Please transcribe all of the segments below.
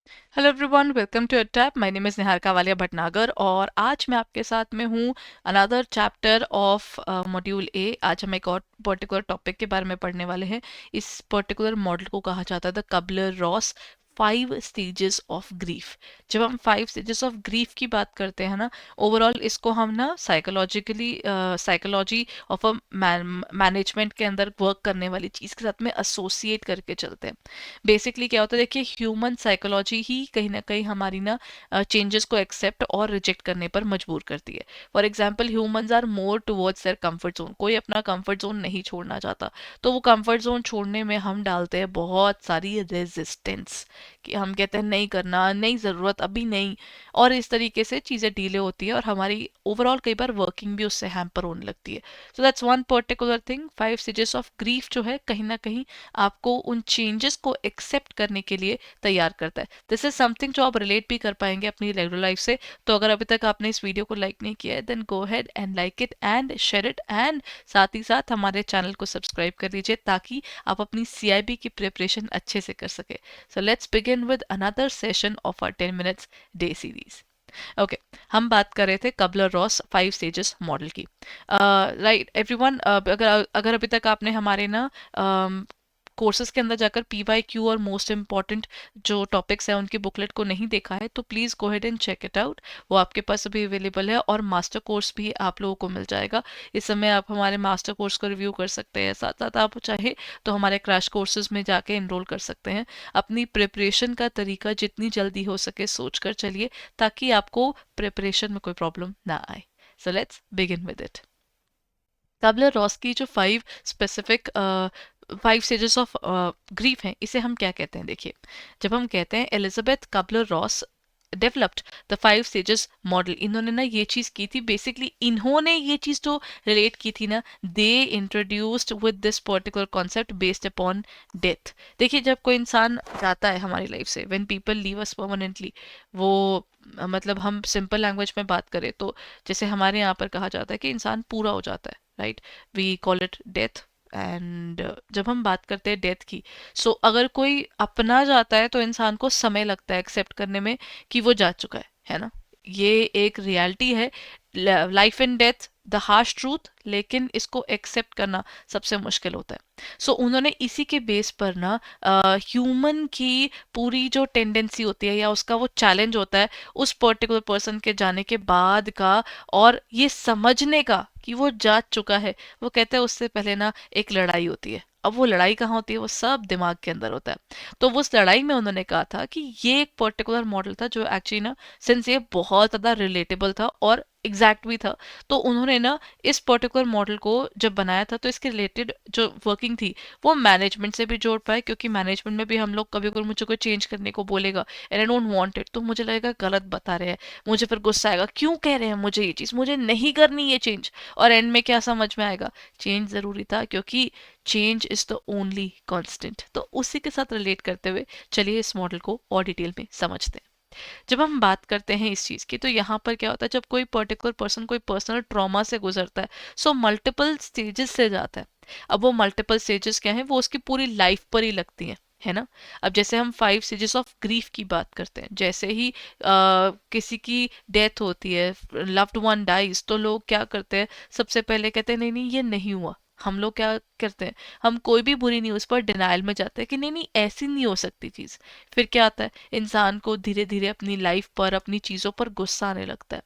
Hello everyone, welcome to tap. My name is Niharika Walia Bhatnagar और आज मैं आपके साथ में हूँ another chapter of module A. आज हम एक और पर्टिकुलर टॉपिक के बारे में पढ़ने वाले हैं। इस पर्टिकुलर मॉडल को कहा जाता है the Kubler Ross 5 stages of grief. जब हम 5 स्टेजेस ऑफ ग्रीफ की बात करते हैं ना, ओवरऑल इसको हम ना साइकोलॉजी ऑफ अ मैनेजमेंट के अंदर वर्क करने वाली चीज़ के साथ में एसोसिएट करके चलते हैं। बेसिकली क्या होता है, देखिए ह्यूमन साइकोलॉजी ही कहीं ना कहीं हमारी ना चेंजेस को एक्सेप्ट और रिजेक्ट करने पर मजबूर करती है। For example, humans are more towards their comfort zone. कोई अपना कंफर्ट जोन नहीं छोड़ना चाहता, तो वो कंफर्ट जोन छोड़ने में हम डालते हैं बहुत सारी रेजिस्टेंस कि हम कहते हैं नहीं करना, नहीं ज़रूरत अभी नहीं, और इस तरीके से चीज़ें डीले होती है और हमारी ओवरऑल कई बार वर्किंग भी उससे हैम्पर होने लगती है। So that's one particular thing. 5 stages of grief जो है कहीं ना कहीं आपको उन चेंजेस को एक्सेप्ट करने के लिए तैयार करता है। दिस इज समथिंग जो आप रिलेट भी कर पाएंगे अपनी रेगुलर लाइफ से। तो अगर अभी तक आपने इस वीडियो को लाइक नहीं किया है, then go ahead and like it and share it, and साथ ही साथ हमारे चैनल को सब्सक्राइब कर लीजिए ताकि आप अपनी सीआईबी की प्रिपरेशन अच्छे से कर सके। So let's begin with another session of our 10 minutes day series. Okay, हम बात कर रहे थे कबलर रॉस 5 स्टेजेस मॉडल की। राइट एवरीवन, अगर अगर अभी तक आपने हमारे ना कोर्सेज के अंदर जाकर PYQ और मोस्ट इम्पॉर्टेंट जो टॉपिक्स हैं उनकी बुकलेट को नहीं देखा है, तो please go head and check it out. वो आपके पास अभी अवेलेबल है और मास्टर कोर्स भी आप लोगों को मिल जाएगा। इस समय आप हमारे मास्टर कोर्स को रिव्यू कर सकते हैं, साथ साथ आप चाहे तो हमारे क्रैश कोर्सेज में जाके इनरोल कर सकते हैं। अपनी प्रिपरेशन का तरीका जितनी जल्दी हो सके सोच कर चलिए ताकि आपको प्रिपरेशन में कोई प्रॉब्लम ना आए। So let's begin with it. Kubler Ross की जो 5 स्टेजेस ऑफ ग्रीफ हैं, इसे हम क्या कहते हैं? देखिए, जब हम कहते हैं Elizabeth Kubler Ross developed the 5 stages model, इन्होंने ना ये चीज़ की थी। बेसिकली इन्होंने ये चीज़ जो रिलेट की थी ना, they introduced with this particular concept based upon death. देखिए, जब कोई इंसान जाता है हमारी लाइफ से, when people leave us permanently, वो मतलब हम सिंपल लैंग्वेज में बात करें तो जैसे हमारे यहाँ पर कहा जाता है कि इंसान पूरा हो जाता है, right? We call it death. And जब हम बात करते हैं डेथ की, सो अगर कोई अपना जाता है तो इंसान को समय लगता है एक्सेप्ट करने में कि वो जा चुका है ना? ये एक रियलिटी है, life and death, the harsh truth. लेकिन इसको एक्सेप्ट करना सबसे मुश्किल होता है। सो उन्होंने इसी के बेस पर ना ह्यूमन की पूरी जो टेंडेंसी होती है या उसका वो चैलेंज होता है उस पर्टिकुलर पर्सन के जाने के बाद का, और ये समझने का कि वो जा चुका है, वो कहते हैं उससे पहले ना एक लड़ाई होती है। अब वो लड़ाई कहाँ होती है? वो सब दिमाग के अंदर होता है। तो वो उस लड़ाई में उन्होंने कहा था कि ये एक पर्टिकुलर मॉडल था जो एक्चुअली ना, सिंस ये बहुत ज़्यादा रिलेटेबल था और एग्जैक्ट भी था, तो उन्होंने ना इस पर्टिकुलर मॉडल को जब बनाया था तो इसके रिलेटेड जो वर्किंग थी वो मैनेजमेंट से भी जोड़ पाए, क्योंकि मैनेजमेंट में भी हम लोग कभी अगर मुझे कोई चेंज करने को बोलेगा and I don't want it, तो मुझे लगेगा गलत बता रहे हैं, मुझे फिर गुस्सा आएगा, क्यों कह रहे हैं मुझे ये चीज़, मुझे नहीं करनी ये चेंज। और एंड में क्या समझ में आएगा? चेंज ज़रूरी था, क्योंकि change is the only constant. तो उसी के साथ रिलेट करते हुए चलिए इस मॉडल को और डिटेल में समझते हैं। जब हम बात करते हैं इस चीज़ की, तो यहाँ पर क्या होता है, जब कोई पर्टिकुलर पर्सन कोई पर्सनल ट्रॉमा से गुजरता है, सो मल्टीपल स्टेजेस से जाता है। अब वो मल्टीपल स्टेजेस क्या है, वो उसकी पूरी लाइफ पर ही लगती हैं, है ना? अब जैसे हम 5 स्टेजेस ऑफ ग्रीफ की बात करते हैं, जैसे ही किसी की डेथ होती है, लव्ड वन डाइज, तो लोग क्या करते हैं? सबसे पहले कहते हैं नहीं नहीं ये नहीं हुआ। हम लोग क्या करते हैं? हम कोई भी बुरी न्यूज़ पर डिनाइल में जाते हैं कि नहीं नहीं ऐसी नहीं हो सकती चीज़। फिर क्या आता है? इंसान को धीरे धीरे अपनी लाइफ पर, अपनी चीज़ों पर गुस्सा आने लगता है।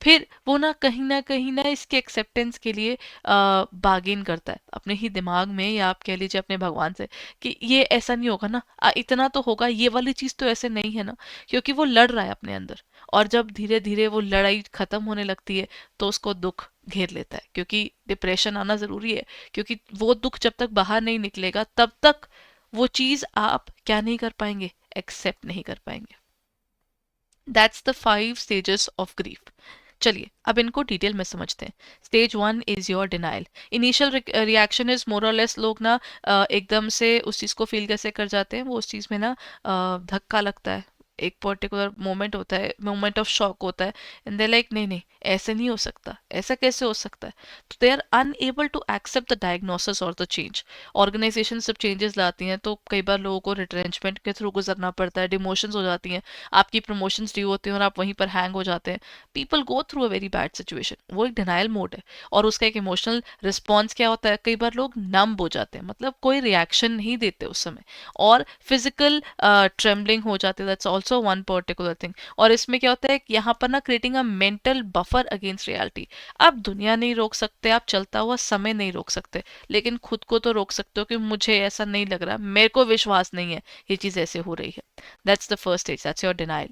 फिर वो ना कहीं ना इसके एक्सेप्टेंस के लिए बार्गेन करता है अपने ही दिमाग में, या आप कह लीजिए अपने भगवान से, कि ये ऐसा नहीं होगा ना, इतना तो होगा, ये वाली चीज़ तो ऐसे नहीं है ना, क्योंकि वो लड़ रहा है अपने अंदर। और जब धीरे धीरे वो लड़ाई खत्म होने लगती है तो उसको दुख घेर लेता है, क्योंकि डिप्रेशन आना ज़रूरी है, क्योंकि वो दुख जब तक बाहर नहीं निकलेगा तब तक वो चीज़ आप क्या नहीं कर पाएंगे? एक्सेप्ट नहीं कर पाएंगे। That's the 5 stages of grief. चलिए अब इनको डिटेल में समझते हैं। Stage 1 is your denial. Initial reaction is more और लेस, लोग ना एकदम से उस चीज़ को फील कैसे कर जाते हैं, वो उस चीज़ में ना धक्का लगता है, एक पर्टिकुलर मोमेंट होता है, मोमेंट ऑफ शॉक होता है, एंड दे लाइक नहीं नहीं ऐसे नहीं हो सकता, ऐसा कैसे हो सकता है, तो they are unable to accept the diagnosis और द चेंज। ऑर्गेनाइजेशन जब चेंजेस लाती हैं तो कई बार लोगों को रिट्रेंचमेंट के थ्रू गुजरना पड़ता है, डिमोशंस हो जाती हैं, आपकी प्रमोशंस ड्यू होती हैं और आप वहीं पर हैंग हो जाते हैं। People go through a very bad situation, वो एक डिनाइल मोड है। और उसका एक इमोशनल रिस्पॉन्स क्या होता है, कई बार लोग नंब हो जाते हैं, मतलब कोई रिएक्शन नहीं देते उस समय, और फिजिकल ट्रेम्बलिंग हो जाती है, that's also one particular thing. और इसमें क्या होता है यहाँ पर ना creating a mental buffer against reality. आप दुनिया नहीं रोक सकते, आप चलता हुआ समय नहीं रोक सकते, लेकिन खुद को तो रोक सकते हो कि मुझे ऐसा नहीं लग रहा, मेरे को विश्वास नहीं है ये चीज ऐसे हो रही है। That's the first stage, that's your denial.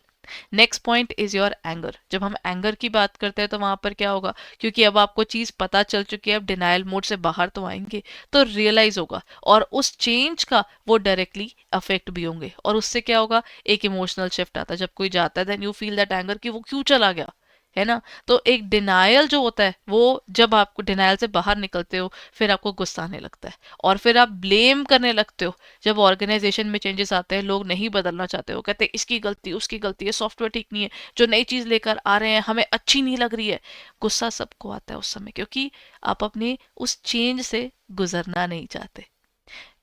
Next point is your anger. जब हम एंगर की बात करते हैं तो वहां पर क्या होगा, क्योंकि अब आपको चीज पता चल चुकी है, अब डिनाइल मोड से बाहर तो आएंगे, तो रियलाइज होगा और उस चेंज का वो डायरेक्टली अफेक्ट भी होंगे, और उससे क्या होगा, एक इमोशनल शिफ्ट आता है। जब कोई जाता है then you feel that anger कि वो क्यों चला गया, है ना। तो एक डिनायल जो होता है, वो जब आपको डिनायल से बाहर निकलते हो फिर आपको गुस्सा आने लगता है, और फिर आप ब्लेम करने लगते हो। जब ऑर्गेनाइजेशन में चेंजेस आते हैं, लोग नहीं बदलना चाहते हो, कहते हैं इसकी गलती उसकी गलती है, सॉफ्टवेयर ठीक नहीं है, जो नई चीज लेकर आ रहे हैं हमें अच्छी नहीं लग रही है। गुस्सा सबको आता है उस समय, क्योंकि आप अपने उस चेंज से गुजरना नहीं चाहते।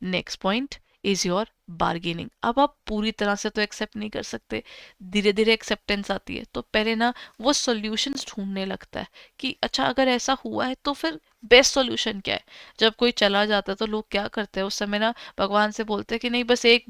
Next point is your bargaining. अब आप पूरी तरह से तो एक्सेप्ट नहीं कर सकते, धीरे धीरे एक्सेप्टेंस आती है, तो पहले ना वो सॉल्यूशंस ढूंढने लगता है कि अच्छा अगर ऐसा हुआ है तो फिर बेस्ट सॉल्यूशन क्या है। जब कोई चला जाता है तो लोग क्या करते हैं उस समय ना, भगवान से बोलते हैं कि नहीं बस एक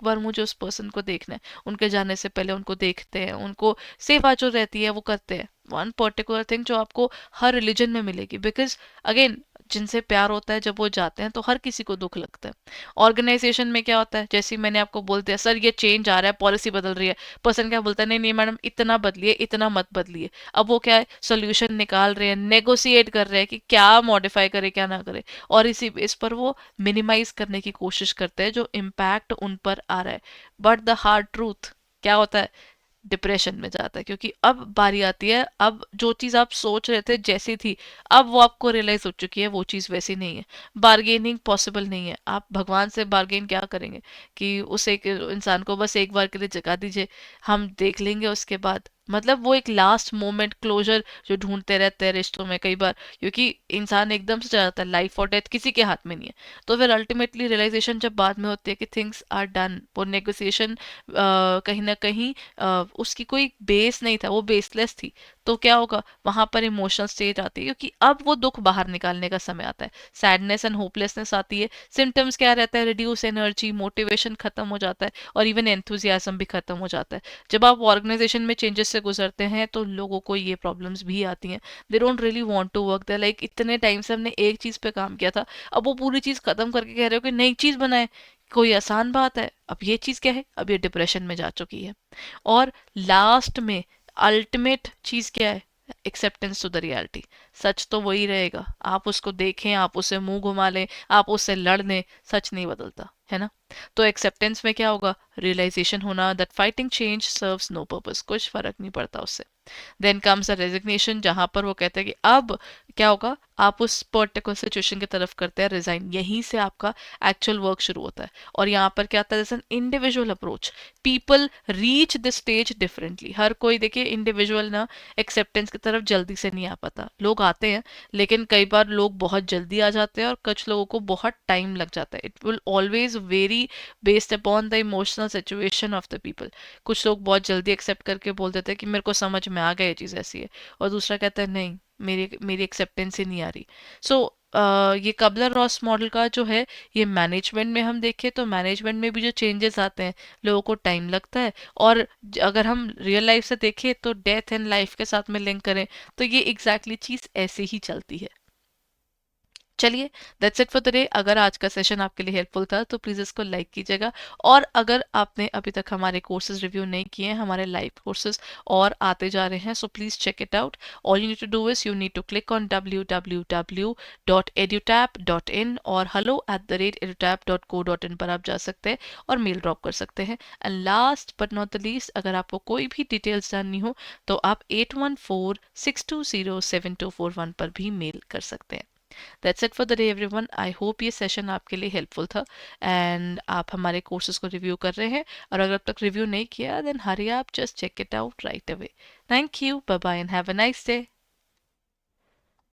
बार मुझे उस पर्सन को देखना है, उनके जाने से पहले उनको देखते हैं, उनको सेवा जो रहती है वो करते हैं। वन पर्टिकुलर थिंग जो आपको हर रिलीजन में मिलेगी, बिकॉज अगेन जिनसे प्यार होता है जब वो जाते हैं तो हर किसी को दुख लगता है। ऑर्गेनाइजेशन में क्या होता है, जैसे मैंने आपको बोल दिया सर ये चेंज आ रहा है, पॉलिसी बदल रही है, पर्सन क्या बोलता है नहीं नहीं मैडम इतना बदलिए, इतना मत बदलिए। अब वो क्या है, सोल्यूशन निकाल रहे हैं, नेगोशिएट कर रहे हैं कि क्या मॉडिफाई करे क्या ना करे, और इसी बेस पर वो मिनिमाइज करने की कोशिश करते हैं जो इम्पैक्ट उन पर आ रहा है। बट द हार्ड ट्रूथ क्या होता है, डिप्रेशन में जाता है, क्योंकि अब बारी आती है, अब जो चीज़ आप सोच रहे थे जैसी थी, अब वो आपको रियलाइज हो चुकी है वो चीज़ वैसी नहीं है। बार्गेनिंग पॉसिबल नहीं है, आप भगवान से बार्गेन क्या करेंगे कि उस एक इंसान को बस एक बार के लिए जगा दीजिए, हम देख लेंगे उसके बाद। मतलब वो एक लास्ट मोमेंट क्लोजर जो ढूंढते रहते हैं रिश्तों में कई बार, क्योंकि इंसान एकदम से चला जाता है, लाइफ और डेथ किसी के हाथ में नहीं है। तो फिर अल्टीमेटली रियलाइजेशन जब बाद में होती है कि थिंग्स आर डन, वो नेगोशिएशन कहीं ना कहीं उसकी कोई बेस नहीं था, वो बेसलेस थी। तो क्या होगा, वहां पर इमोशनल स्टेज आती है, क्योंकि अब वो दुख बाहर निकालने का समय आता है, सैडनेस एंड होपलेसनेस आती है, सिम्टम्स क्या रहता है, रिड्यूस एनर्जी, मोटिवेशन खत्म हो जाता है, और इवन एंथुजियाज्म भी खत्म हो जाता है। जब आप ऑर्गेनाइजेशन में चेंजेस से गुजरते हैं तो लोगों को ये प्रॉब्लम्स भी आती हैं, they don't really want to work, they like इतने टाइम से हमने एक चीज पे काम किया था, अब वो पूरी चीज खत्म करके कह रहे हो कि नई चीज बनाए, कोई आसान बात है। अब ये चीज क्या है, अब ये डिप्रेशन में जा चुकी है। और लास्ट में अल्टीमेट चीज क्या है, एक्सेप्टेंस टू द रियलिटी। सच तो वही रहेगा, आप उसको देखें, आप उससे मुंह घुमा लें, आप उससे लड़ लें, सच नहीं बदलता है ना। तो एक्सेप्टेंस में क्या होगा, रियलाइजेशन होना that fighting change serves no purpose, कुछ फर्क नहीं पड़ता उससे। देन कम्स अ रेजिग्नेशन, जहां पर वो कहते हैं कि अब क्या होगा, आप उस पर्टिकुलर सिचुएशन की तरफ करते हैं रिजाइन, यहीं से आपका एक्चुअल वर्क शुरू होता है। और यहाँ पर क्या आता है, जैसे individual approach, people reach this stage differently. हर कोई देखिए इंडिविजुअल ना एक्सेप्टेंस की तरफ जल्दी से नहीं आ पाता, लोग आते हैं लेकिन कई बार लोग बहुत जल्दी आ जाते हैं और कुछ लोगों को बहुत टाइम लग जाता है। It will always very based upon the emotional situation of the people. कुछ लोग बहुत जल्दी एक्सेप्ट करके बोल देते हैं कि मेरे को समझ में आ गया ये चीज़ ऐसी है, और दूसरा कहता है नहीं मेरी मेरी एक्सेप्टेंस ही नहीं आ रही। सो ये कबलर रॉस मॉडल का जो है, ये मैनेजमेंट में हम देखें तो मैनेजमेंट में भी जो चेंजेस आते हैं लोगों को टाइम लगता है, और अगर हम रियल लाइफ से देखें तो डेथ एंड लाइफ के साथ में लिंक करें तो ये एग्जैक्टली चीज़ ऐसे ही चलती है। चलिए, that's it for the day. अगर आज का सेशन आपके लिए हेल्पफुल था तो प्लीज़ इसको लाइक कीजिएगा, और अगर आपने अभी तक हमारे कोर्सेज रिव्यू नहीं किए हैं, हमारे लाइव कोर्सेज और आते जा रहे हैं, so please check it out. All you need to do is you need to click on www.edutap.in और hello@edutap.co.in पर आप जा सकते हैं और मेल ड्रॉप कर सकते हैं। And last but not the least, अगर आपको कोई भी डिटेल्स जाननी हो तो आप 8146207241 पर भी मेल कर सकते हैं। That's it for the day everyone. I hope ये सेशन आपके लिए हेल्पफुल था एंड आप हमारे कोर्सेज को रिव्यू कर रहे हैं, और अगर अब तक रिव्यू नहीं किया देन हरी आप just check it out right away. Thank you, bye bye and have a nice day.